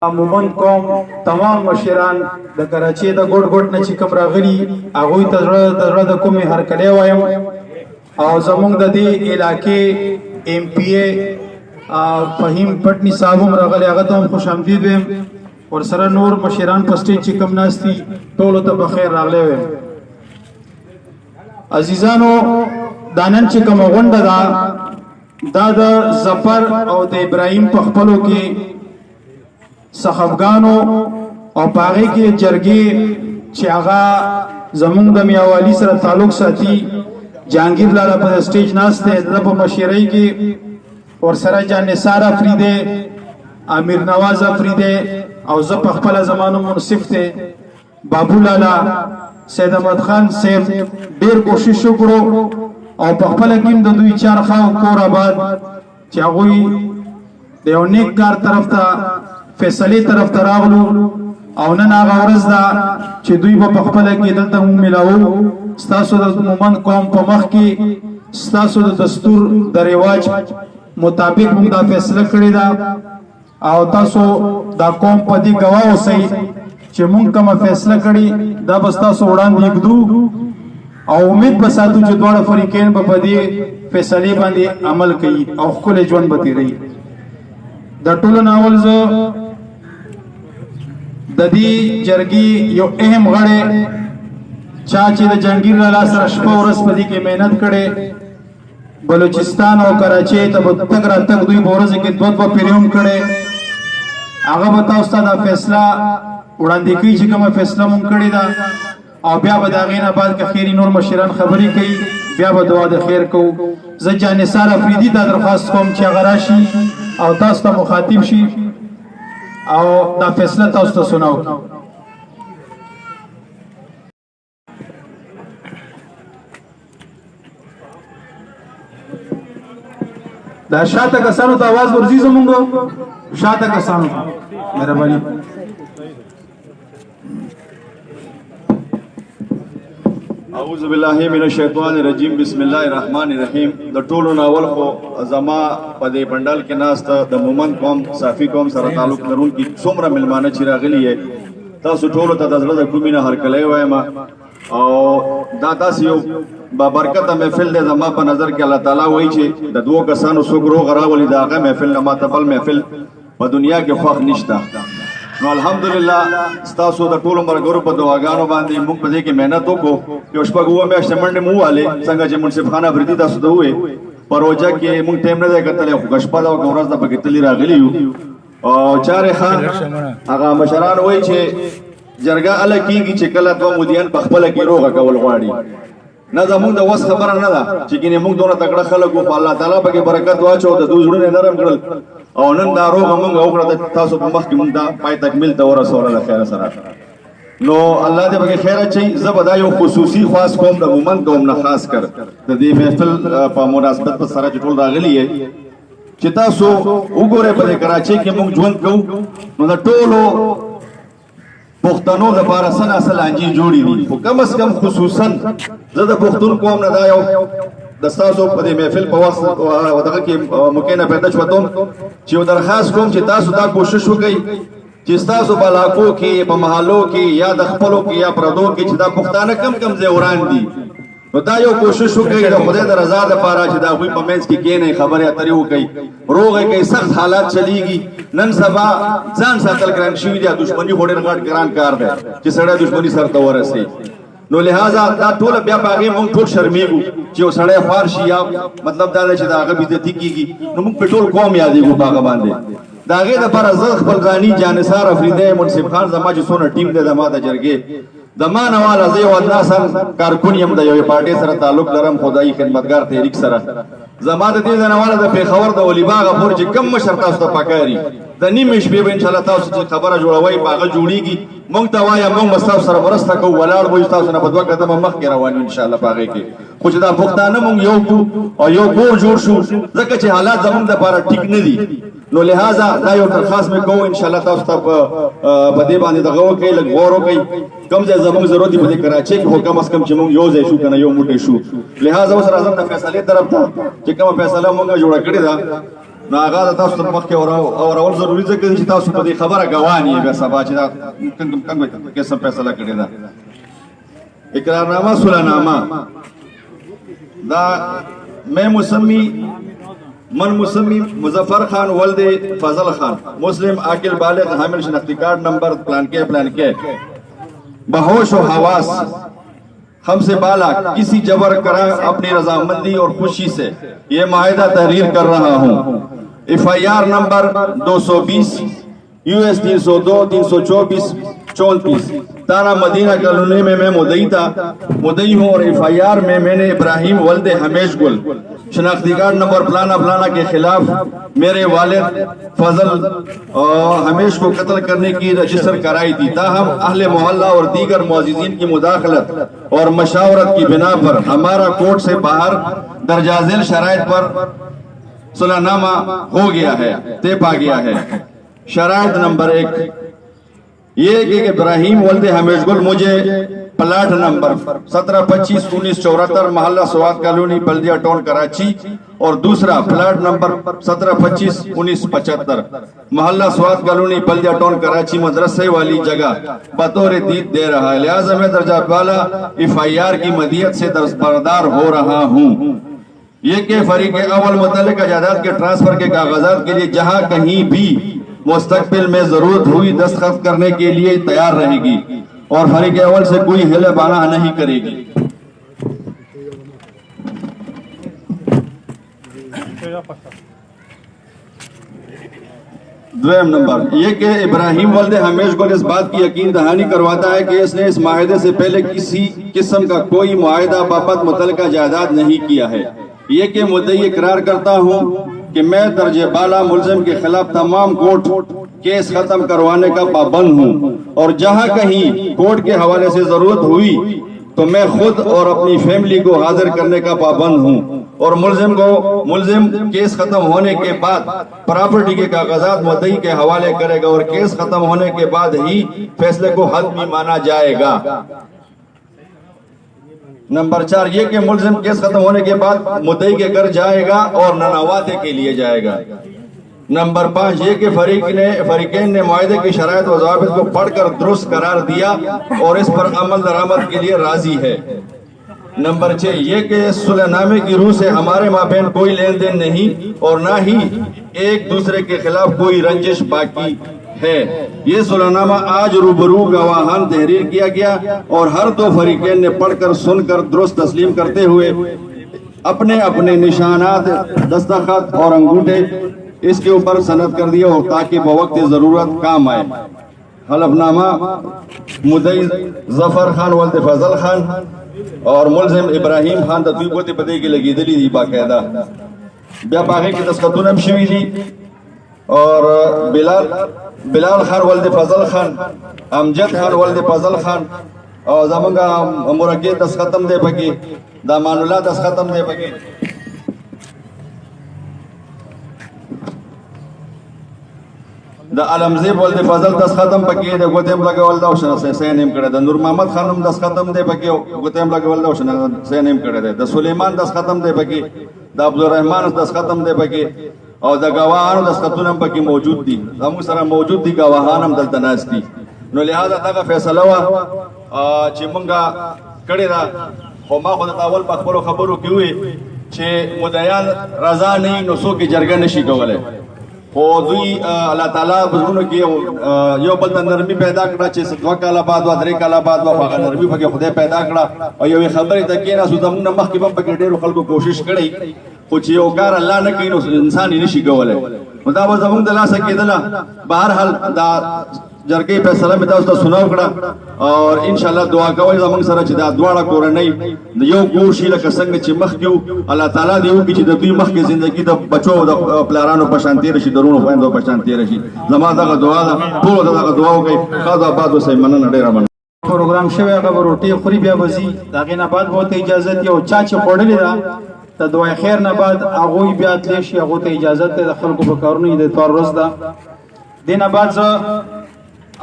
مومن قوم تمام مشران د کراچۍ د ګوټ ګوټ نه چې کوم راغلي هغوی ته زړه د کومې هرکلی وایم او زموږ د دې علاقې MP فهیم پټني صاحب هم راغلی هغه ته هم خوش آمدید ویم ورسره نور مشران په سټیج چې کوم ناست دي ټولو ته بخیر راغلی ویم عزیزانو دا نن چې کومه غونډه ده دا د ظفر او د ابراهیم په خپلو کې صحابګانو او پاغي کې جرګي چې هغه زمونږ د میاوالی سره تعلق ساتي جهانگیر لاله په سټیج ناشته د په مشرۍ کې ورسره جان نثار افریده امیر نواز افریده او زه په خپل زمانو منصف ته بابو لالا سید احمد خان صاحب ډیر کوشش وکړو او په خپل کې د دوی چار خاو کور آباد چې هغه د یو نیک کار طرف ته فیصله طرف ته راغلو او نن هغه ورځ ده چې دوی په خپل کې دلته مو ملاو ستاسو د مومن قوم په مخ کې ستاسو د دستور د رواج مطابق موږ دا فیصله کړې ده او تاسو دا قوم په دې گواه اوسئ چې موږ کومه فیصله کړې دا بس تاسو وړاندې کړو او امید به ساتو چې دواړه فریقین په دې فیصله باندې عمل کوي او خپل ژوند به تیري د ټولو ناول زه د دې جرګي یو اهم غړی چا چې د جهانگیر لاله سره شپه ورځ په دې کې مهنت کړې بلوچستان او کراچۍ ته به تګ راتګ دوی په ورځ کې دوه پیریوم کړې هغه به تاسو ته دا فیصله وړاندې کوي چې کومه فیصله مونږ کړې ده او بیا به د هغې نه بعد که خیري نور مشران خبرې کوي بیا به دعا د خیر کوو زه جان نثار افریدي ته درخواست کوم چې هغه راشي او تاسو ته مخاطب شي او دا فیصله تاسو ته سناو دا شاته کسانو ته आवाज ورځي زمونږ شاته کسانو مهرباني اعوذ بالله من الشیطان الرجیم بسم الله الرحمن الرحیم د ټولو ناول خو زما په دې بندل کې ناست د مومن قوم صافي قوم سره تعلق لرونکي څومره ملمانه چې راغلي یې تاسو ټولو ته د زړه د کومې نه هرکلی وایم او دا داسې یو بابرکته محفل دی زما په نظر کې الله تعالی وایي چې د دوو کسانو څوک روغ راولي د هغه محفل نه ماته بل محفل په دنیا کې خوښ نشته نو الحمدلله ستاسو د ټولو ملګرو په دعاګانو باندې موږ په دې کې محنت وکړو یو شپږ اووه میاشتې منډې مو ووهلې څنګه چې منصف خان افریدي تاسو ته ووایي په روژه کې موږ ټایم نه دی کتلی خو که شپه ده او که ورځ ده پکې تللي راغلي یو او چارې ښه هغه مشران وایي چې جرګه هله کېږي چې کله دوه مودیان په خپله کې روغه کول غواړي نه زموږ د وس خبره نه ده چې ګینې موږ دونه تکړه خلک وو په الله تعالی پکې برکت واچو د دوی زړونه نرم کړل او نن دا روغه موږ وکړه د تاسو په مخ کې موږ دا پای تکمیل ته ورسوله د خیره سره نو الله دې پکې خیر اچوي زه به دا یو خصوصي خاص قوم د مومن قوم نه خاص کر د دې محفل په مناسبت په سره چې ټول راغلي یې چې تاسو وګورئ په دې کراچۍ کې موږ ژوند کوو نو د ټولو پښتنو لپاره سن اصل انجی جوړی دي خو کم از کم خصوصا زه د پښتون قوم نه دا یو د تاسو په دې محفل په وخت ودغه کې مکینه پیدا شوم چې یو درخواست کوم چې تاسو دا کوشش وکړئ چې تاسو په علاقو کې په محلو کې یا د خپلو کې یا پردو کې چې دا پښتانه کم کم ځای وران دي نو دا یو کوشش وکړئ د خدای د رضا لپاره چې دا غوی په منځ کې کېنئ خبرې اترې وکړئ روغې کوي سخت حالات چلیږي نن سبا ځان ساتل ګران شوي دي دښمني خو ډېر غټ ګران کار دی چې سړی دښمني سر ته ورسوي نو لہذا دا ټول بیا په هغې موږ ټول شرمېږو چې یو سړی خوار شي یا مطلب دا دی چې د هغه بېعزتي کېږي نو موږ په ټول قوم یادېږو په هغه باندې د هغې دپاره زه خپل ځاني جان نثار افریدی منصف خان زما چې څونه ټیم دی زما د جرګې زما نه واله زه یو ادناسن کارکون یم د یوې پارټۍ سره تعلق لرم خدایي خدمتګار تحریک سره زما د دې ځای نه واله د پېښور د ولیباغه پورې چې کم مشر تاسو ته پکاري د نیمې شپې به انشاءالله تاسو چې خبره جوړوئ په هغه جوړېږي موږ ته وایه موږ به ستاسو سره مرسته کوو ولاړ به یو ستاسو نه په دوه قدمه مخکې روان یو انشاءالله په هغې کې خو چې دا پښتانه موږ یو کړو او یو کور جوړ شو ځکه چې حالات زموږ دپاره ټیک نه دي نو لہذا دا یو درخواست مې کوو انشاءالله تاسو ته په دې باندې دغه وکړئ لږ غور وکړئ کم ځای زموږ ضرورت دی په دې کراچۍ کې خو کم از کم چې موږ یو ځای شو که نه یو موټی شو لہذا اوس راځم د فیصلې طرف ته چې کومه فیصله موږ جوړه کړې ده نو هغه تاسو ته مخکې اورول ضروري ځکه چې تاسو په دې خبره ګوان یې بیا سبا چې دا کوم قسم فیصله کړې ده. اقرارنامه صلحنامه دا میں مسمی مظفر خان ولد فضل خان مسلم عاقل بالغ حامل شناختی کارڈ نمبر پلان کے بہوش و حواس ہم سے بالا کسی جبر کرا اپنی رضامندی اور خوشی سے یہ معاہدہ تحریر کر رہا ہوں. FIR نمبر 220 US 302 324 34 تانا مدینہ کالونی میں مدعی ہوں اور FIR میں نے ابراہیم ولد ہمیش گل شناختی کارڈ نمبر فلانا کے خلاف میرے والد فضل ہمیش کو قتل کرنے کی رجسٹر کرائی تھی. تاہم اہل محلہ اور دیگر معززین کی مداخلت اور مشاورت کی بنا پر ہمارا کورٹ سے باہر درجہ ذیل شرائط پر صلحنامہ ہو گیا ہے، طے پا گیا ہے. شرائط نمبر 1 یہ کہ ابراہیم ولد ہمیش گل مجھے پلاٹ نمبر 1725-1974 محلہ سوات کالونی بلدیہ ٹاؤن کراچی اور دوسرا پلاٹ نمبر 1725-1975 محلہ سوات کالونی بلدیہ ٹاؤن کراچی مدرسے والی جگہ بطور دید دے رہا ہے، لہٰذا میں درجہ بالا FIR کی مدیت سے دستبردار ہو رہا ہوں. یہ کہ فریق اول متعلقہ جائیداد کے ٹرانسفر کے کاغذات کے لیے جہاں کہیں بھی مستقبل میں ضرورت ہوئی دستخط کرنے کے لیے تیار رہے گی اور فریق اول سے کوئی ہیلے بانا نہیں کرے گی. دویم نمبر یہ کہ ابراہیم ولد ہمیش گل اس بات کی یقین دہانی کرواتا ہے کہ اس نے اس معاہدے سے پہلے کسی قسم کا کوئی معاہدہ بابت متعلقہ جائیداد نہیں کیا ہے. یہ کہ مدعی اقرار کرتا ہوں کہ میں درجہ بالا ملزم کے خلاف تمام کورٹ کیس ختم کروانے کا پابند ہوں اور جہاں کہیں کورٹ کے حوالے سے ضرورت ہوئی تو میں خود اور اپنی فیملی کو حاضر کرنے کا پابند ہوں اور ملزم کیس ختم ہونے کے بعد پراپرٹی کے کاغذات مدعی کے حوالے کرے گا اور کیس ختم ہونے کے بعد ہی فیصلے کو حتمی مانا جائے گا. نمبر 4 یہ کہ ملزم کیس ختم ہونے کے بعد مدعی کے گھر جائے گا اور ننواتے کے لیے جائے گا. نمبر 5 یہ کہ فریقین نے معاہدے کی شرائط و ضوابط کو پڑھ کر درست قرار دیا اور اس پر عمل درآمد کے لیے راضی ہے. نمبر 6 یہ کہ صلح نامے کی روح سے ہمارے مابین کوئی لین دین نہیں اور نہ ہی ایک دوسرے کے خلاف کوئی رنجش باقی ہے. یہ صلح نامہ آج روبرو گواہان تحریر کیا گیا اور ہر دو فریقین نے پڑھ کر سن کر درست تسلیم کرتے ہوئے اپنے اپنے نشانات دستخط اور انگوٹھے اس کے اوپر سند کر دیا اور تاکہ بوقت ضرورت کام آئے. حلف نامہ مدعی ظفر خان ولد فضل خان اور ملزم ابراہیم خان د دوی ګوتې په دې کې لګېدلې دي باقاعده بیا په هغې کې دستخطونه هم شوي دي اور بلال خان ولد فضل خان امجد خان ولد فضل خان او زمونږ مرګي دستخط هم دی پکې د امان الله دستخط هم دی پکې د علمزیب ولد فضل دستخط هم پکې د ګوتې هم لګول دا او سین هم کړی د نور محمد خان هم دستخط هم دی پکې ګوتې هم لګول دا او سین هم کړی دی د سلیمان دستخط هم دی پکې د عبدالرحمن دستخط هم دی پکې او د گواهانو دستخطونه هم پکې موجود دي زموږ سره موجود دي گواهان هم دلته ناست دي. نو لہذا دغه فیصله وه چې مونږ کړې ده خو ما خو درته اول په خپلو خبرو کې وویل چې مدعیان رضا نه وي نو څوک یې جرګه نشي کولی خو دوی الله تعالی بزرګونو کې یو بل ته نرمي پیدا کړه چې 2 کاله بعد 3 کاله بعد هغه نرمي پکې خدای پیدا کړه او یوې خبرې ته کېناستو زموږ نه مخکې به پکې ډېرو خلکو کوشش کړی خو چې یو کار الله نه کوي نو انسان یې نشي کولی نو دا به زموږ د لاسه کېدله. بهرحال دا جرګې فیصله مې تاسو ته سناو کړه اور انشاءالله دعا کوئ زموږ سره چې دا دواړه کورنۍ د یو کور شي لکه څنګه چې مخکې وو الله تعالی دې وکړي چې د دوی مخکې زندګي د بچو د پلارانو په شان تېره شي د وروڼو خویندو په شان تېره شي. زما دغه دعا ده ټولو ته دغه دعا وکړئ. ښاد آباد اوسئ. مننه ډېره مننه. پروګرام شوی هغه به روټۍ خوري بیا به ځي د هغې نه بعد به ورته اجازت یو چا چې خوړلې ده د دعای خیر نه بعد هغوی بیا تللی شي هغو ته اجازت دی د خلکو په کارونو د اتوار ورځ ده. دې نه بعد زه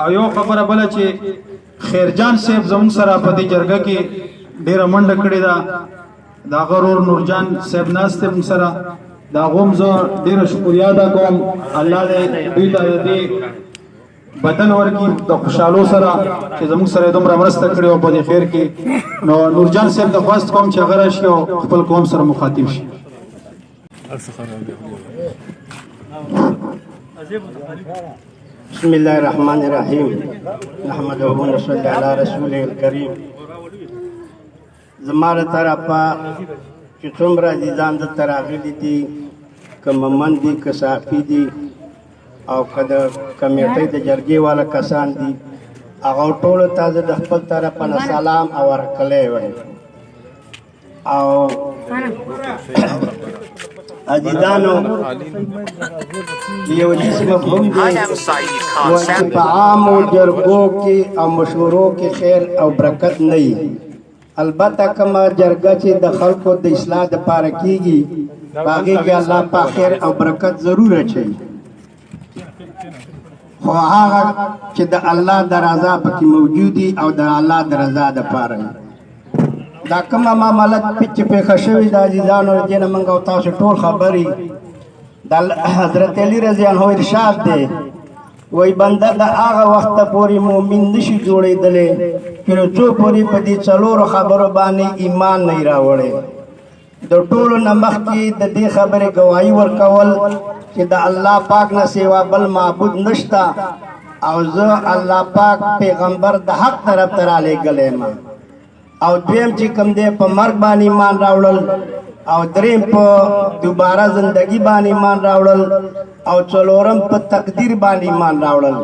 او یو خبره بله چې خیرجان صاحب زموږ سره په دې جرګه کې ډېره منډه کړې ده د هغه ورور نورجان صاحب ناست دی موږ سره د دا غوم زه ډېره شکریا ادا کوم الله دې دوی ته د دې بدن ورکړي د خوشحالو سره چې زموږ سره یې دومره مرسته کړې وه په دې خیر کې نو نورجان صاحب ته خواست کوم چې هغه راشي او خپل قوم سره مخاطب شي بسم الله الرحمن الرحیم نحمده ونصلي علی رسوله الکریم زماره طرفه چې څومره عزیزان دلته راغلي دي که ممن دي که صافي دي او که د کمیټۍ د جرګې والا کسان دي هغه ټولو ته زه د خپل طرفه نه سلام او ورکړی وی او عزیزانو یو داسې مفهوم دی چې په عامو جرګو کې او مشورو کې خیر او برکت نه وي البته کومه جرګه چې د خلکو د اصلاح دپاره کېږي په هغې کې الله پاک خیر او برکت ضرور اچوي خو هغه چې د الله د رضا پکې موجودي او د الله د رضا دپاره دا کومه معاملات چې پېښه شوې د عزیزانو د دې نه موږ او تاسو ټول خبرې د حضرت علی رضی الله عنه ارشاد دی وای بنده د هغه وخته پورې مؤمن نشي جوړېدلی چې څو پورې په دې څلورو خبرو باندې ایمان نه راوړی د ټولو نه مخکې د دې خبرې ګواهي ورکول چې د الله پاک نه سوا بل معبود نشته او زه الله پاک پیغمبر د حق طرف ته رالیږلی یم او دویم چې کوم دی په مرګ باندې ایمان راوړل او دریم په دوباره زندگی باندې ایمان راوړل او څلورم په تقدیر باندې ایمان راوړل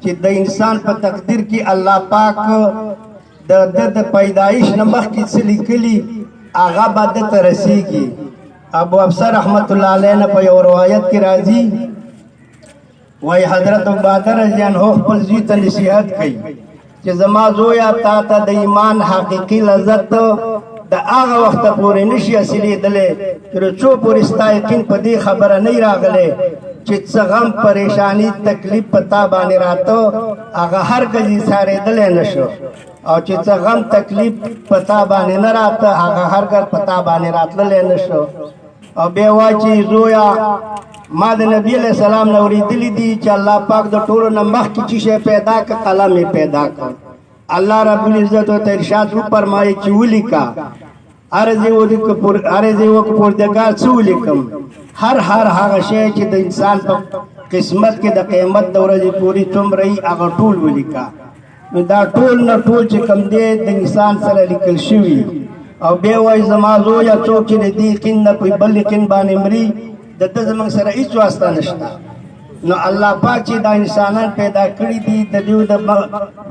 چې د انسان په تقدیر کې الله پاک د پیدایش نه مخکې څه لیکلي هغه به دته رسیږي ابو افسر رحمت الله علیه نه په یو روایت کې راځي وایي حضرت عباده رضی الله عنه خپل زوی ته نصیحت کوي چې زما زویا تا ته د ایمان حقیقي لذت د هغه وخته پورې نشي حاصلېدلی تر څو پورې ستا یقین په دې خبره نه راغلی چې څه غم پریشانی تکلیف په تا باندې راته هغه هرګز یې څارېدلی نه شو او چې څه غم تکلیف په تا باندې نه راته هغه هرګز په تا باندې راتللی نه شو او بیا وایي چې زویا ما د نبی علیہ السلام نه اورېدلی دي چې الله پاک د ټولو نه مخکې چې شی پیدا کړ قلم یې پیدا کړ الله رب العزت ورته ارشاد وفرمایي چې ولیکه عرض یې پروردګار څه ولیکم هر هغه شی چې د انسان په قسمت کې د قیامت د ورځې پورې څومره وي هغه ټول ولیکه نو دا ټول نه ټول چې کوم دی د انسان سره لیکل شوي او بیا وایي زما زویه څوک چې د دې یقین نه په بل یقین باندې مري د ده زموږ سره هېڅ واسطه نشته نو الله پاک چې دا انسانان پیدا کړي دي د دوی د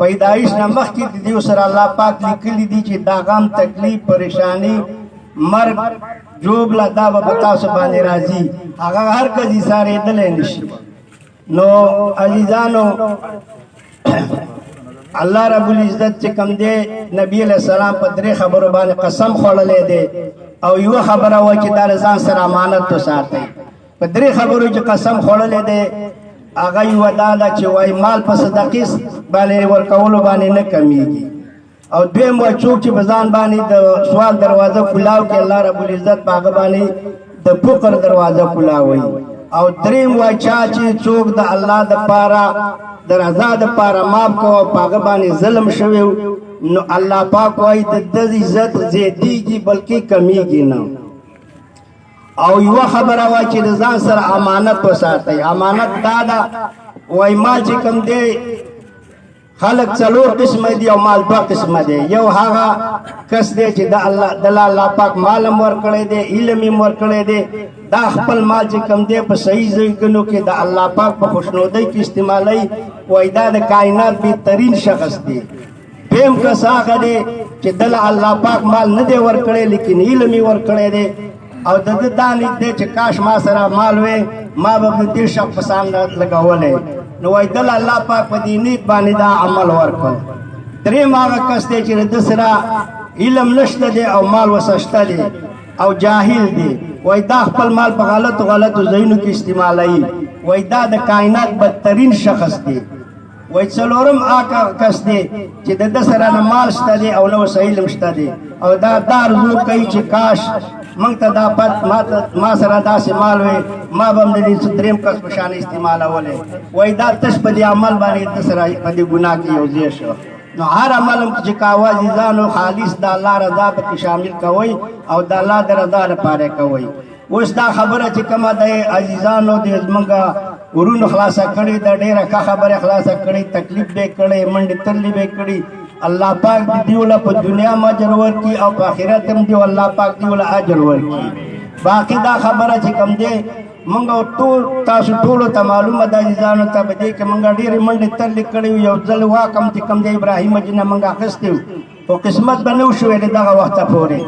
پیدایش نه مخکې د دوی سره الله پاک لیکلي دي چې دا غم تکلیف پریشانی مرګ ژوبله دا به په تاسو باندې راځي هغه هرګز یې څارېدلی نشي نو عزیزانو الله رب العزت چې کوم دی نبی علیہ السلام په درې خبرو باندې قسم خوړلی دی او یوه خبره وایي چې دا ځان سره امانت وساتئ په درې خبرو چې قسم خوړلی دی هغه یوه دا ده چې وایي مال په صدقې باندې ورکولو باندې نه کمیږي او دویم وایي څوک چې په ځان باندې د سوال دروازه کلاو کې الله رب العزت په هغه باندې د فقر دروازه کلاوي او دریم وایي چا چې څوک د الله دپاره د رضا دپاره ماف کوه په هغه باندې ظلم شوی نو الله پاک وایي د ده عزت زیاتېږي بلکې کمیږي نه او یوه خبره وایي چې د ځان سره امانت وساتئ امانت دا ده وایي مال چې کوم دی خلق څلور قسمه دي او مال دوه قسمه دی یو هغه کس دی چې د الله پاک مال هم ورکړی دی علم هم ورکړی دی دا خپل مال چې کوم دی په صحیح ځایونو کې د الله پاک په خوشنودۍ کې استعمالوي وایي دا د کائنات بهترین شخص دی دویم کس هغه دی چې دله الله پاک مال نه دی ورکړی لیکن علم یې ورکړی دی او د ده دا نیت دی چې کاش ما سره مال وی ما به د دې شخص په سان لګولی نو وایي دله الله پاک په دې نیت باندې دا عمل ورکړ دریم هغه کس دی چې د ده سره علم نشته دی او مال ورسره شته دی او جاهل دی وایي دا خپل مال په غلطو ځایونو کې استعمالوي وایي دا د کائنات بدترین شخص دی وایي څلورم هغه کس دی چې د ده سره نه مال شته دی او نه ورسره علم شته دی او دا آرزو کوي چې کاش موږ ته دا پد ما سره داسې مال وي ما به هم د دې دریم کس په شان استعمالولی وایي دا تش په دې عمل باندې ته سره په دې ګناه کې یو ځای شو نو هر عمل هم چې کوه عزیزانو خالص د الله رضا پکې شامل کوئ او د الله د رضا لپاره کوئ اوس دا خبره چې کومه د عزیزانو د زمونږ ورونو خلاصه کړې د ډېره ښه خبره خلاصه کړې تکلیف به کړی منډې ترلې به کړي الله پاک دې دیوله په دنیا م اجر ورکړي او په آخرت هم دیو الله پاک دیوله اجر ورکړي باقي دا خبره چې کوم دی مونږ ټول تاسو ټولو ته معلومه ده عزیزانو ته په دې کې مونږ ډېرې منډې ترلې کړې یو ځل واکم چې کوم دی ابراهیم جنه مونږ اخیستی خو قسمت به نه وشوې د دغه وخته پورې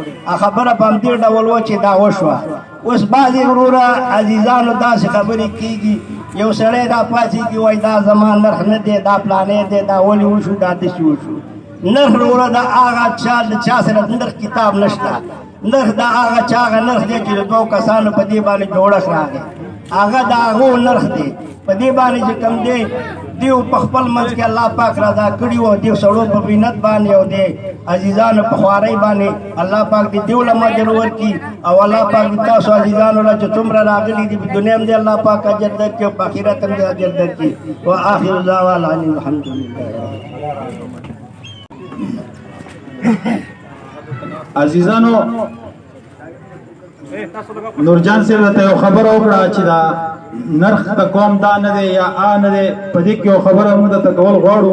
خبره په همدې ډول وه چې دا وشوه اوس بعضې وروره عزیزانو داسې خبرې کېږي یو سړی دا پاڅېږي وایي دا زما نرخ نه دی دا پلانې دی دا ولې وشو دا داسې وشو نرخ وروره د هغه چا د چا سره نرخ کتاب نشته نرخ د هغه چا هغه نرخ دی چې د دوو کسانو په دې باندې جوړښت راغی هغه د هغو نرخ دی په دې باندې چې کوم دی دیو په خپل منځ کې الله پاک رضا کړي وو دیو سړو په مینت باندې او دی عزیزانو په خوارۍ باندې الله پاک دې دیو له اجر ورکړي او الله پاک دې تاسو عزیزانو له چې څومره راغلي دي په دنیا هم دې الله پاک اجر درکړي او په آخرت هم دې اجر درکړي وآخر دعوانا ان الحمد لله عزیزانو نورجان صاحب ته یو خبر وکړه چې دا نرخ د قوم دا نه دی یا نه دی په دې کې یو خبره موږ ته کول غواړو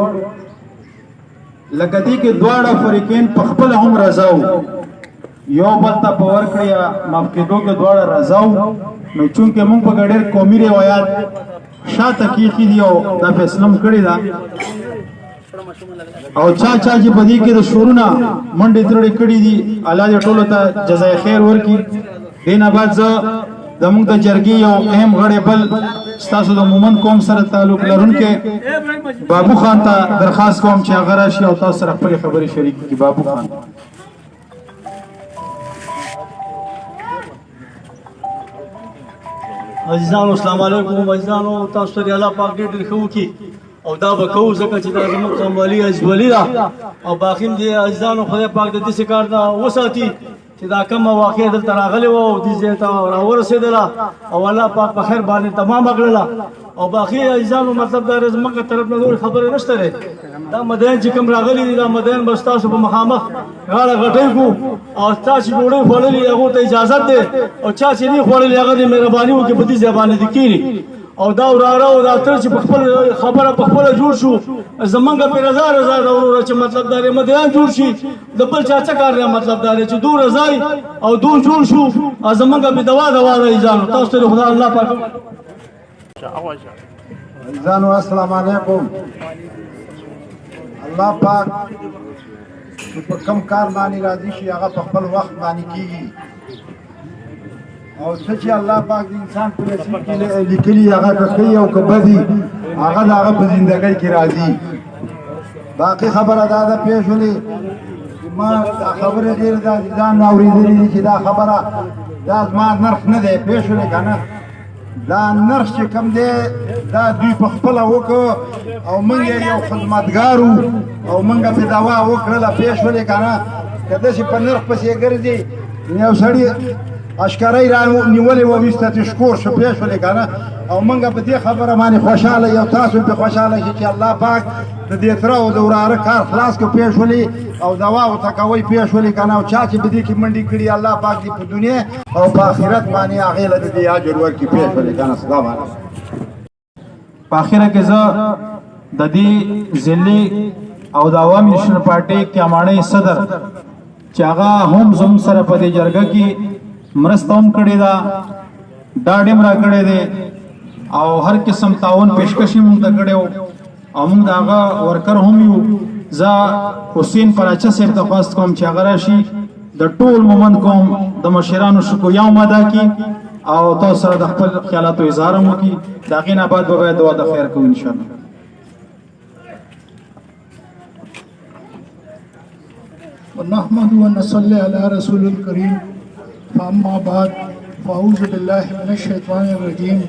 لکه دې کې دواړه فریقین په خپل هم رضا وو یو بل ته په ورکړه یا معاف کېدو کې دواړه رضا وو نو چونکې موږ په ډېر قومي روایات شاته کېښي دي او دا فیصله م کړې ده او چا چې په دې کې د شورونه منډې ترړې کړې دي الله دې ټولو ته جزای خیر ورکړي دې نه بعد زه زموږ د جرګې یو اهم غړی بل ستاسو د مومند قوم سره تعلق لرونکی بابو خان ته درخواست کوم چې هغه راشي او تاسو سره خپلې خبرې شریکې کړي بابو خان عزیزانو السلام علیکم عزیزانو تاسو ته الله پاک دې ډېر ښه وکړي او دا به کوو ځکه چې دا زموږ قوم والي عزیز ولي ده او باقي هم دې عزیزانو خدای پاک د داسې کار نه وساتي چې دا کومه واقعه دلته راغلې وه او دې ځای ته راورسېدله او الله پاک په خیر باندې تمامه کړله او باقي عزیزانو مطلب دا زموږ طرف نه نور خبرې نشته دی دا مدین چې کوم راغلي دي دا مدین به ستاسو په مخامخ غاړه غټۍ کړو او چا چې ډوډۍ خوړلې هغو ته اجازت دی او چا چې نه خوړلې هغه دې مهرباني وکړي په دې ځای باندې دې کښېني او دا وراره او دا تر چې په خپل خبره په خپله جوړ شو زمونږ پرې رضا ده وروره چې مطلب دا دی مدیان جوړ شي د بل چا څه کار دی مطلب دا دی چې دو رضای او دو جوړ شو زمونږ بې دوا ده عزیزانو تاسو ته خدای الله پاک عزیزانو السلام علیکم الله پاک په کوم کار باندې راضي شي هغه په خپل وخت باندې کیږي او څه چې الله پاک د انسان په نصیب کې لیکلي هغه که ښه او که بدي هغه د هغه په زندګۍ کې راځي باقي خبره دا ده پېښولې ما دا خبرې ډېرې د عزیزانو اورېدلې دي چې دا خبره دا زما نرخ نه دی پېښولې که نه دا نرخ چې کوم دی دا دوی په خپله وکړه او موږ یې یو خدمتګار وو او موږ پرې دوا وکړله پېښولې که نه که داسې په نرخ پسې ګرځي یو سړي اشکرای را نیولې و وسته تشکور شو پېښولې که نه او موږ په دې خبره باندې خوشحاله یو تاسو پې خوشحاله شي چې الله پاک د دې تره او د وراره کار خلاص کړو پېښولې او دوا ورته کوئ پېښولې که نه او چا چې په دې کې منډې کړي الله پاک دې په دنیا او په آخرت باندې هغې له د دې اجر ورکړي پېښولې که نه سلام علیکم په اخره کې زه د دې ضلعي او د عوامي نیشنل پارټۍ کیاماڼۍ صدر چې هغه هم زموږ سره په دې جرګه کې مرسته هم کړې ده ډاډ هم را کړی دی او هر قسم تعاون پیشکش یې موږ ته کړی و او موږ د هغه ورکر هم یو زه حسین پراچه صاحب ته خواست کوم چې هغه راشي د ټول مومند قوم د مشرانو شکریه هم ادا کړي او تاسو سره د خپل خیالاتو اظهار هم وکړي د هغې نه بعد به باید دعا د خیر کوو انشاءالله ونحمد ونصلي على رسول الكريم فأما بعد فأعوذ بالله من الشيطان الرجيم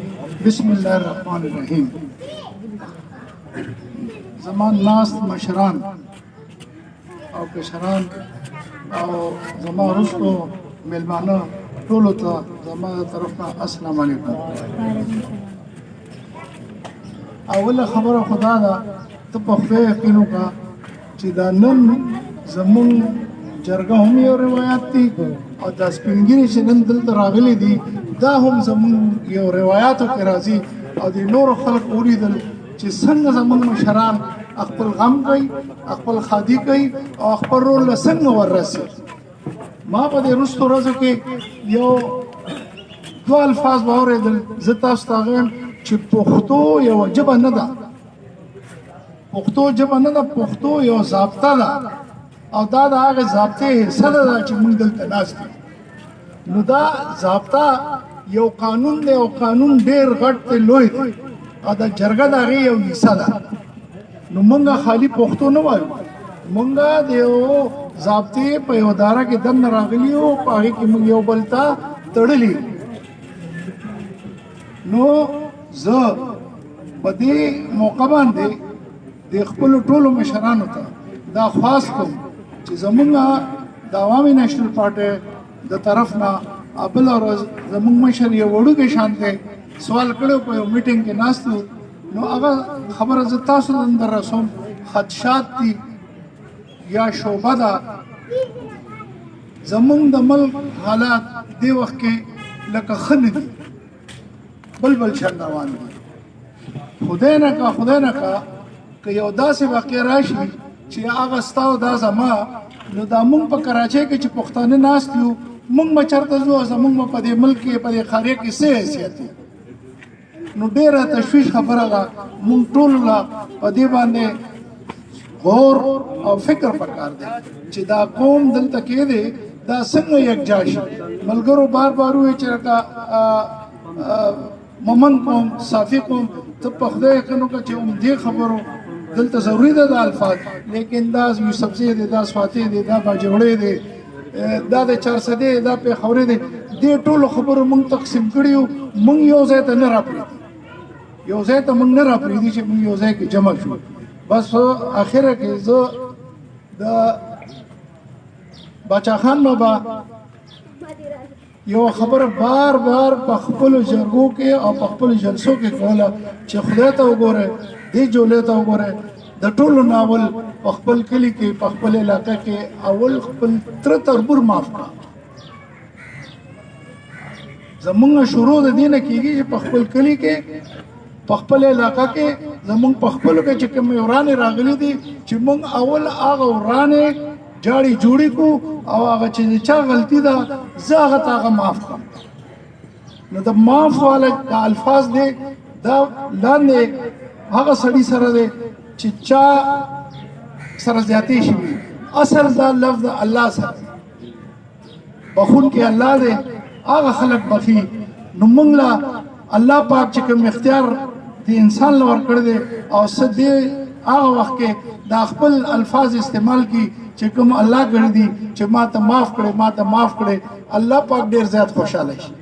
بسم الله الرحمن الرحيم زمان ناس مشران او کشران او زمان رستو ملمانه ټولو ته زما طرف نه السلام علیکم. اوله خبره خدا ده ته په خدای یقین وکړه چې دا نن زمونږ جرګه هم یو روایت دي او دا سپین ږیري چې نن دلته راغلي دي دا هم زمونږ یو روایاتو کې راځي او د نورو خلک ولیدل چې څنګه زمونږ مشران خپل غم کوي خپل خادي کوي او خپل رول له څنګه ورسي. ما په دې وروستو ورځو کې یو دوه الفاظ واورېدل زه تاسو ته وایم چې پښتو یوه ژبه نه ده، پښتو ژبه نه ده، پښتو یو ضابطه ده او دا د هغې ضابطې حصه ده چې موږ دلته ناست یو. نو دا ضابطه یو قانون دی او قانون ډېر غټ دی، لوی دی او د جرګه د هغې یو حصه ده. نو موږ خالي پښتو نه وایو، موږ د یو ضابطې په یو اداره کې دننه راغلي یو، په هغې کې موږ یو بل ته تړلي. نو زه په دې موقع باندې د خپلو ټولو مشرانو ته دا خواست کوم چې زمونږ د عوامي نیشنل پارټۍ د طرف نه بله ورځ زمونږ مشر یو وړوکی شان دی سوال کړی په یو میټینګ کې ناست و، نو هغه خبره زه تاسو ته هم در رسوم. خدشات دي یا شعبه ده، زمونږ د ملک حالات دې وخت کې لکه ښه نه دي، بل شان روان دي. خدای نه که که یو داسې واقع راشي چې هغه ستا او دا زما، نو دا مونږ په کراچۍ کې چې پښتانه ناست یو مونږ به چېرته ځو او زمونږ به په دې ملک کې په دې قاریه کې څه حیثیت وي. نو ډېره تشویش خبره ده، مونږ ټولو له په دې باندې غور او فکر پکار دی چې دا قوم دلته کې دی دا څنګه یکجا شي. ملګرو بار وایي چې لکه مومن قوم صافي قوم ته په خدای یقین وکړه چې دې خبرو دلته ضروري ده د الفاظ، لیکن دا یوسفزی دی، دا سواتي دی، دا باجوړی دی، دا د چارسدی، دا پیښوري دی، دې ټولو خبرو موږ تقسیم کړي یو، موږ یو ځای ته نه راپرېږدي، یو ځای ته موږ نه راپرېږدي چې موږ یو ځای کې جمع شو. بس اخره کې زه د باچا خان بابا یو خبره بار په خپلو جرګو کې او په خپلو جلسو کې کوله چې خدای ته وګوره، دې جولې ته وګوره، د ټولو ناول په خپل کلي کې په خپل علاقه کې اول خپل تره تربور معاف کړه. زمونږ شروع د دې نه کېږي چې په خپل کلي کې په خپل علاقه کې زمونږ په خپلو کې چې کومې ورانې راغلي دي چې مونږ اول هغه ورانې جاړي جوړې کړو او هغه چې د چا غلطي ده زه هغه ته هغه معاف کړم. نو د معاف والا د الفاظ دی دا لاندې هغه سړي سره دی چې چا سره زیاتې شوي، اصل دا لفظ د الله سره بخونکی الله دی، هغه خلک بخي. نو موږ له الله پاک چې کوم اختیار د انسان له ورکړی دی او څه دی هغه وخت کې دا خپل الفاظ استعمال کی چې کوم الله ګڼي دي چې ما ته معاف کړي، ما ته معاف کړي، الله پاک ډېر زیات خوشحاله شي.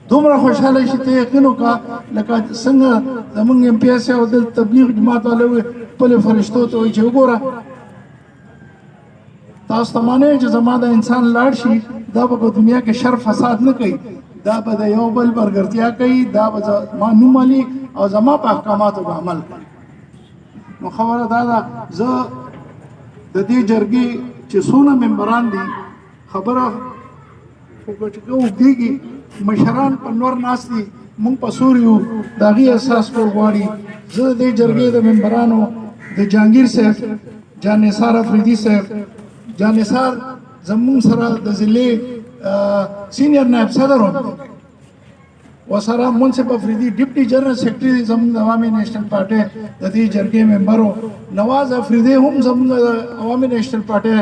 دومره خوشحاله شي ته یقین وکړه لکه څنګه زمونږ ایم پی ایس او د تبلیغ جماعت والا وي خپلو فرشتو ته وایي چې وګوره تاسو ته معنی چې زما د انسان لاړ شي دا به په دنیا کې شر فساد نه کوي، دا به د یو بل برګرتیا کوي، دا به زما نوم علي او زما په احکاماتو به عمل کوي. نو خبره دا ده زه د دې جرګې چې څونه ممبران دي خبره چې اوږدېږي، مشران په نور ناست دي، مونږ په سور یو د هغې احساس کول غواړي. زه د دې جرګې د ممبرانو د جهانګیر صاحب، جان نثار افریدي صاحب، جان نثار زمونږ سره د ضلع سینیر نائب صدر هم دی، ورسره منصف افریدي ډپټي جنرال سیکرټري زمونږ د عوامي نیشنل پارټۍ د دې جرګې ممبر و، نواز افریدي هم زمونږ د عوامي نیشنل پارټۍ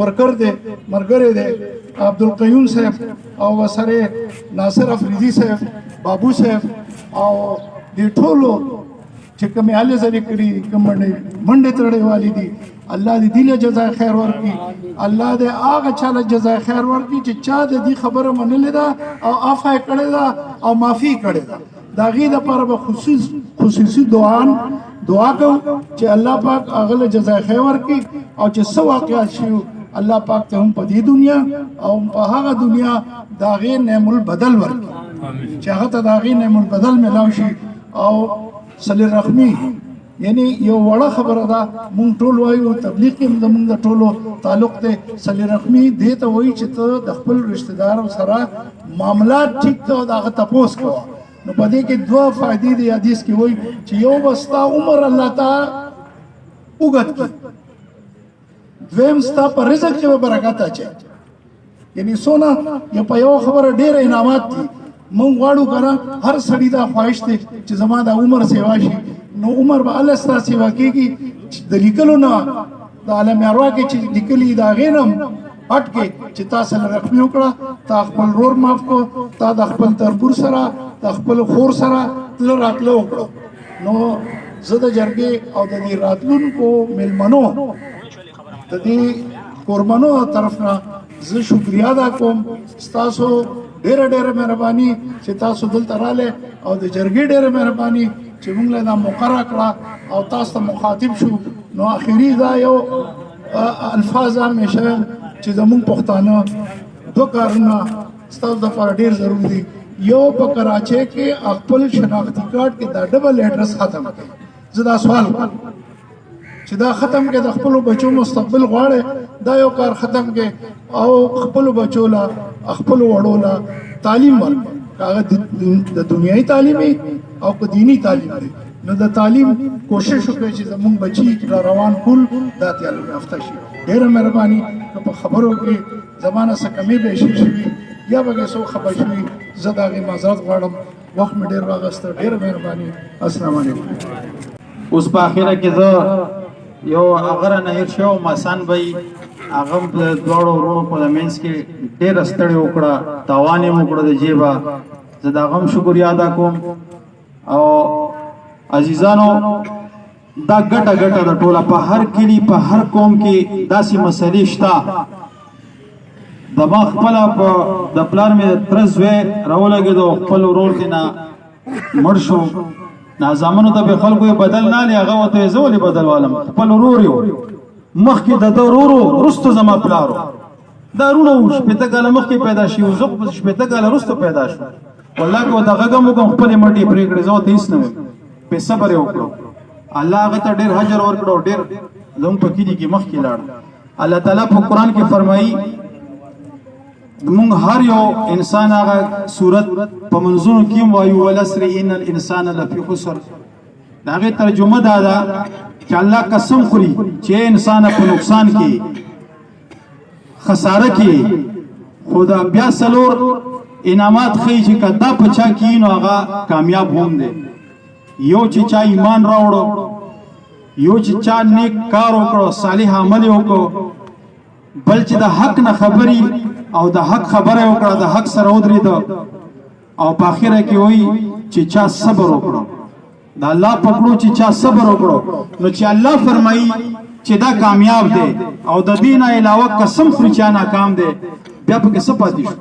ورکر دی، ملګری دی، عبدالقیوم صاحب او ورسره ناصر افریدي صاحب، بابو صاحب او دې ټولو چې کومې هلې ځلې کړي کوم منډې تړې والي دي، الله دې دې له جزای خیر ورکړي، الله دې هغه چا له جزای خیر ورکړي چې چا د دې خبره منلې ده او عفا یې کړې ده او معافي یې کړې ده. د هغې دپاره به خصوصي دعا کوو چې الله پاک هغه له جزای خیر ورکړي او چې څه واقعات شوي الله پاک ته هم په دې دنیا او په هغه دنیا د هغې نعم البدل ورکړي چې هغه ته د هغې نعم البدل میلاو شي. او صله رحمي یعنی یو وړه خبره ده، مونږ ټول وایو تبلیغ کې زمونږ د ټولو تعلق دی. صله رحمي دې ته وایي چې ته د خپل رشته دار سره معاملات ټیک کړه او د هغه تپوس کوه. نو په دې کې دوه فائدې دي. حدیث کې وایي چې یو به ستا عمر الله تعالی اوږد کړي، دویم ستا په رزق کې به برکت اچوي. یعنی څونه یا په یوه خبره ډېر انعامات دي. مونږ غواړو که نه هر سړي دا خواهش دی چې زما د عمر سیوا شي. نو عمر به الله ستا سیوا کېږي د لیکلو نه، د عالم اروا کې چې لیکلي د هغې نه هټ کې چې تا صله رحمي وکړه، تا خپل رور معاف کړو، تا د خپل تربور سره د خپل خور سره تله راتله وکړو. نو زه د جرګې او د دې راتلونکو میلمنو د دې کوربنو طرف نه زه شکریه ادا کوم. ستاسو ډېره ډېره مهرباني چې تاسو دلته راغلی او د جرګې ډېره مهرباني چې موږ له دا مقرره کړه او تاسو ته مخاطب شو. نو آخري دا یو الفاظ همیشه چې زموږ پښتانه دوه کارونه ستاسو دپاره ډېر ضروري دي. یو په کراچۍ کې خپل شناختي کارت کې دا ډبل ایډرس ختم کړئ. زه دا سوال کوم چې دا ختم کې د خپلو بچو مستقبل غواړئ، دا یو کار ختم کې او خپلو بچو له خپلو وړو له تعلیم ورکړئ. هغه د دنیایي تعلیم او که دینی تعلیم دی. نو د تعلیم کوشش وکړئ چې زموږ بچي را روان کول دا تعلیم یافته شي. ډېره مهرباني که په خبرو کې زما نه څه کمي بیشي شوي یا به څوک خفه شوي، زه د هغې معذرت غواړم. وخت مې ډېر واخیسته، ډېره مهرباني. السلام علیکم. اوس په اخره کې زه یو هغه رانه هېر شوی مسان به یي، هغه هم د دواړو وروڼو په منځ کې ډېره ستړې وکړه، تاوان یې وکړه د جیبه. زه د هغه هم شکریه ادا کوم. او عزیزانو دا ګټه ګټه ده ټوله په هر کلي په هر قوم کې داسې مسلې شته. دما خپله د پلار مې تره زوی راولګېدو، خپل ورور کې نه مړ شو. نازامنو ته به خلکو یې بدل نه لې، هغه ورته زه ولې بدل والم؟ خپل ورور یو مخکې د ده ورور وروسته زما پلار و. دا وروڼه و شپېته کاله مخکې پیدا شي، زه خو شپېته کاله وروسته پیدا شو. والله که ورته غږ هم وکړم خپلې مټې پرې کړې، زه ورته هېڅ نه وایم. پې صبر یې وکړو. الله هغه ته ډېر اجر ورکړو، ډېر زموږ په کلي کې مخکې لاړ. الله تعالی په قرآن کې فرمایي مونږ هر یو انسان هغه صورت په منځونو کې وایو والعصر ان الانسان لفی خسر. د هغې ترجمه دا ده چې الله قسم خوري چې انسان په نقصان کې خساره کې. خو دا بیا څلور انعامات ښیي چې که دا په چا کېږي نو هغه کامیاب هم دی. یو چې چا ایمان راوړو، یو چې چا نیک کار وکړو، صالح عمل یې وکړو، بل چې د حق نه خبري او د حق خبره وکړه، د حق سره ودرېده، او په اخره کې وایي چې چا صبر وکړو. د الله پکړو چې چا صبر وکړو نو چې الله فرمایي چې دا کامیاب دی. او د دې نه علاوه قسم خوري چا ناکام دی، بیا پکې څه پاتې شو؟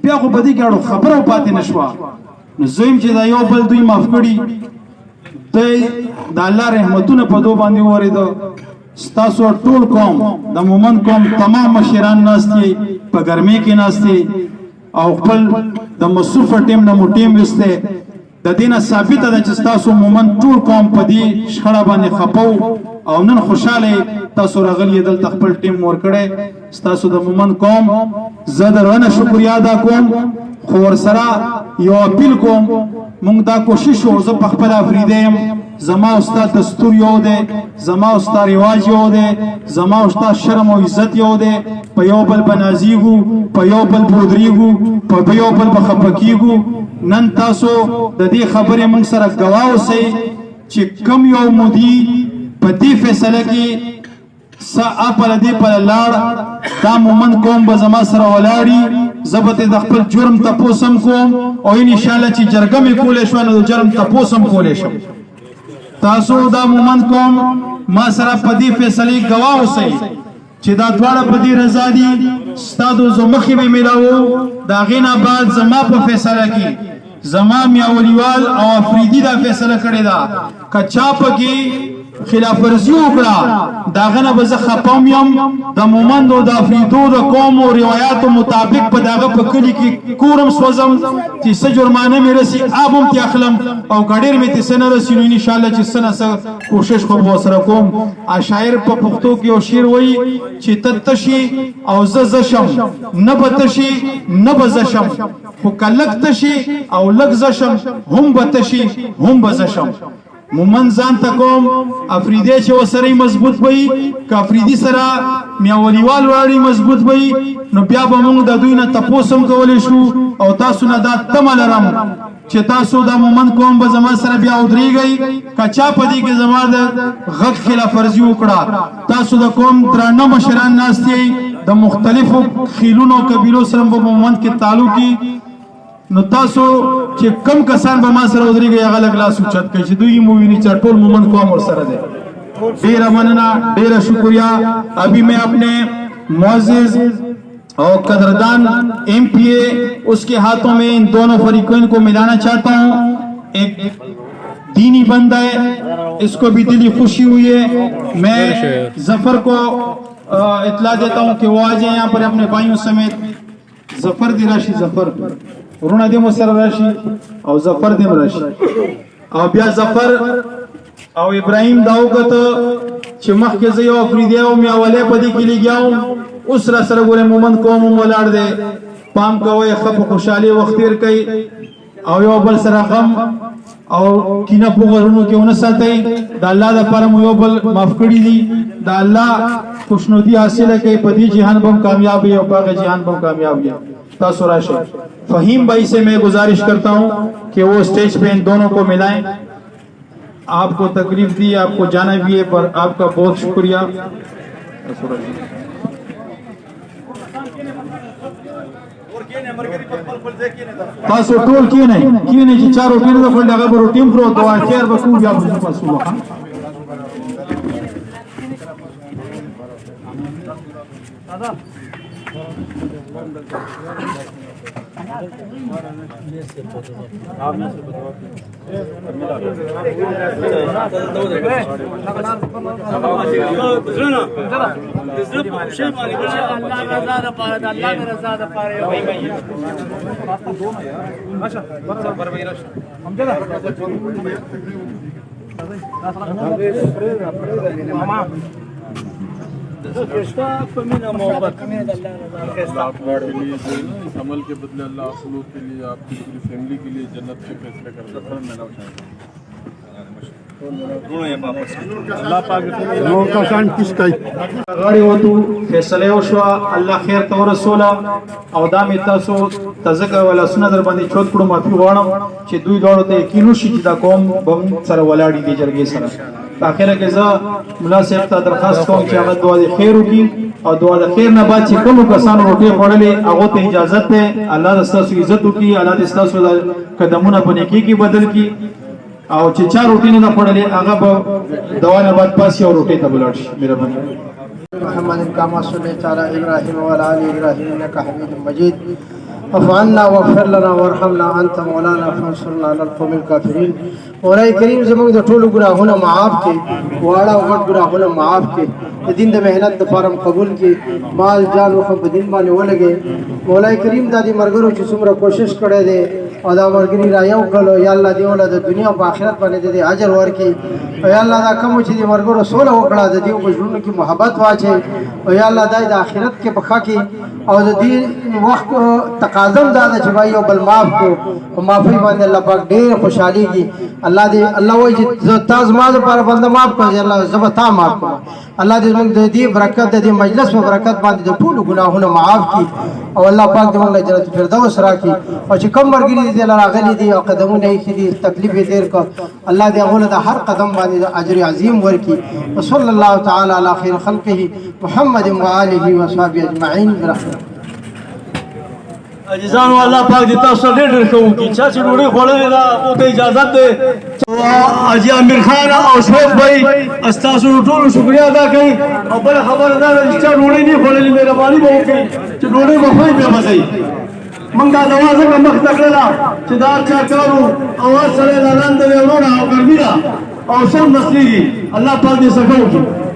بیا خو په دې کې اړو خبره پاتې نه شوه. نو زویم چې دا یو بل دوی معاف کړي، دی د الله رحمتونه په دو باندې وورېده. ستاسو ټول قوم د مومن قوم تمام مشران ناست دي، په ګرمۍ کې ناست دي، او خپل د مصروفه ټیم نه مو ټیم ویستی. د دې نه ثابته ده چې ستاسو مومن ټول قوم په دې شخړه باندې خفه او نن خوشحاله تاسو راغلي دلته خپل ټیم ورکړی. ستاسو د مومن قوم زه د زړه نه شکریه ادا کوم. خو ورسره یو اپیل کوم، مونږ دا کوشش وکړو، زه په خپله افریدی یم، زما او ستا دستور یو دی، زما او ستا رواج یو دی، زما او ستا شرم او عزت یو دی. په یو بل به نازیږو، په یو بل به ودرېږو، په یو بل به خفه کېږو. نن تاسو د دې خبرې مونږ سره ګواه اوسئ چې کم یو مودي په دې فیصله کې اپله دې پله لاړ، دا مومن قوم به زما سره ولاړي. زه به د خپل جرم تپوس هم کوم، او انشاءالله چې جرګه مې کولی شوه نو د جرم تپوس هم کولی شم. تاسو دا مومن قوم ما سره په دې فیصلې ګواه اوسئ چې دا دواړه په دې رضا دي. ستا د زه مخې به میلاوو، د هغې نه بعد زما په فیصله کې زما میا ولیوال او افریدی دا فیصله کړی دا کچا پکې خلاف ورزي وکړه داغه نه به زه خپم یم د مومند او د افریدو د قوم او روایتو مطابق په داغه په کلی کې کورم سوزم چې څه جرمانه مې رسی آب هم اخلم او ګډیر مې څه نه رسی نو ان شاء الله چې څه کوشش کوم وسره کوم شاعر په پښتو کې او شعر وایي چې تتشي او زشم نه بتشي نه بزشم خو کلک تشي او لک زشم هم بتشي هم بزشم مومن ځان ته کوم افریدی چې وسره مضبوط وي که افریدی سره میاولیوال واړي مضبوط وي نو بیا به موږ د دوی نه تپوس هم کولی شو او تاسو نه دا تمه لرم چې تاسو د مومن قوم به زما سره بیا ودرېږئ که چا په دې کې زما د غږ خلاف ورزي وکړه تاسو د قوم درانه مشران ناست یئ د مختلفو خیلونو او قبیلو سره په مومن کې تعلق نو تاسو چې کم کسان به ما سره ودرېږئ هغه لږ لاس اوچت کړئ چې دوی مو ویني چې ټول مومن قوم ورسره دی ډېره مننه ډېره شکریہ ابھی میں اپنے معزز اور قدردان MP اس کے ہاتھوں میں ان دونوں فریقین کو ملانا چاہتا ہوں ایک دینی بندہ ہے اس کو بھی دلی خوشی ہوئی ہے میں ظفر کو اطلاع دیتا ہوں کہ وہ آ جائیں یہاں پر اپنے بھائیوں سمیت ظفر دی راشی ظفر ورونه دې مو سره راشي او ظفر دې راشي او بیا ظفر او ابراهیم دا وکړه چې مخکې زه یو افریدی او میاولی په دې کې لګیاوم اوس را سره ګورې مومن قوم هم ولاړ دی پام کوئ ښه په خوشحالۍ وخت تېر کوئ او یو بل سره غم او کینه په غرونو کې ونه ساتئ د الله دپاره مو یو بل معاف کړي دي د الله خوشنودي حاصله کوي په دې جهان به هم کامیاب وي او په هغه جهان به هم کامیاب وي تاسو راشئ فہیم بھائی سے میں گزارش کرتا ہوں کہ وہ اسٹیج پہ ان دونوں کو ملائیں آپ کو تکلیف دی آپ کو جانا بھی ہے پر آپ کا بہت شکریہ تاسو ټول کینې چې چا روټي نه خوړلې هغه به روټي هم خورو دعا خیر به کوو بیا به پاسو وکړو अमल के बदले अल्लाह सलूक के लिए आपकी पूरी फैमिली के लिए जन्नत के फैसले कर غړي وته فیصله وشو الله خیر تو رسول او دا می تاسو تزکه ولا سن در باندې چوت کړو معافي غواړم چې دوی دوړو ته یقین شي چې دا قوم بم سره ولاړی دی جرګې سره اخره کې زه مولا صاحب ته درخواست کوم چې هغه دعا د خیر وکړي او دعا د خیر نه بعد چې کوم کسان روټي خوړلې هغه ته اجازه ده الله تاسو عزت وکړي الله تاسو قدمونه په نیکی کې بدل کړي او چې چا روټي نه خوړلې هغه به دوا نه بعد پاس یو روټي ته بلاړ شي مهرباني محمد كما صليت على ابراهيم وعلى ال ابراهيم انك حميد مجيد اعف عنا واغفر لنا وارحمنا انت مولانا فانصرنا على القوم الكافرين مولاي کریم زموږ د ټولو ګناهونه معاف کړي واړه او غټ ګناهونه معاف کړي د دین د مهنت د فارم قبول کړي مال جان او په دین باندې ولګي مولاي کریم د دې مرګرو چې څومره کوشش کړي دي او دا مرګري را یو کړو یا الله دې ول د دنیا او آخرت باندې دې اجر ورکړي او یا الله دا کوم چې دې مرګرو سوله وکړه د دې په ژوند کې محبت واچي او یا الله د آخرت کې بخا کې او د دې وخت تقاضم دا چې وای یو بل معاف کو او معافي باندې الله پاک ډېر خوشحاليږي الله دې الله وایي چې تاسو ما لپاره بنده معاف کړئ الله زبتا معاف کړئ الله دې موږ دې برکت دې مجلس په برکت باندې د ټول ګناهونو معاف کړي او الله پاک دې موږ جنت الفردوس راکړي او چې کوم مرګري دې راغلي دي او قدمونه یې دې تکلیف دې کو الله دې هغه د هر قدم باندې اجر عظیم ورکړي وصلی الله تعالی علی خیر خلقه محمد و آله و صحبه اجمعین برحمته عزیزانو الله پاک دې تاسو ډېر ډېر کوونکی چا چې ډوډۍ خوړلې ده هغو ته اجازت دی حاجي امیر خان او شوق بھائی ستاسو ټولو شکریه ادا کوي او بله خبره دا ده چې چا ډوډۍ نه خوړلې مهرباني به وکړي چې ډوډۍ به خوړئ بیا به ځئ موږ دا دوا ځکه مخته کړله چې دا چا کارو اواز سره اعلان دی ورونه او ګرمي ده او سم نسلي دي الله پاک دې سکو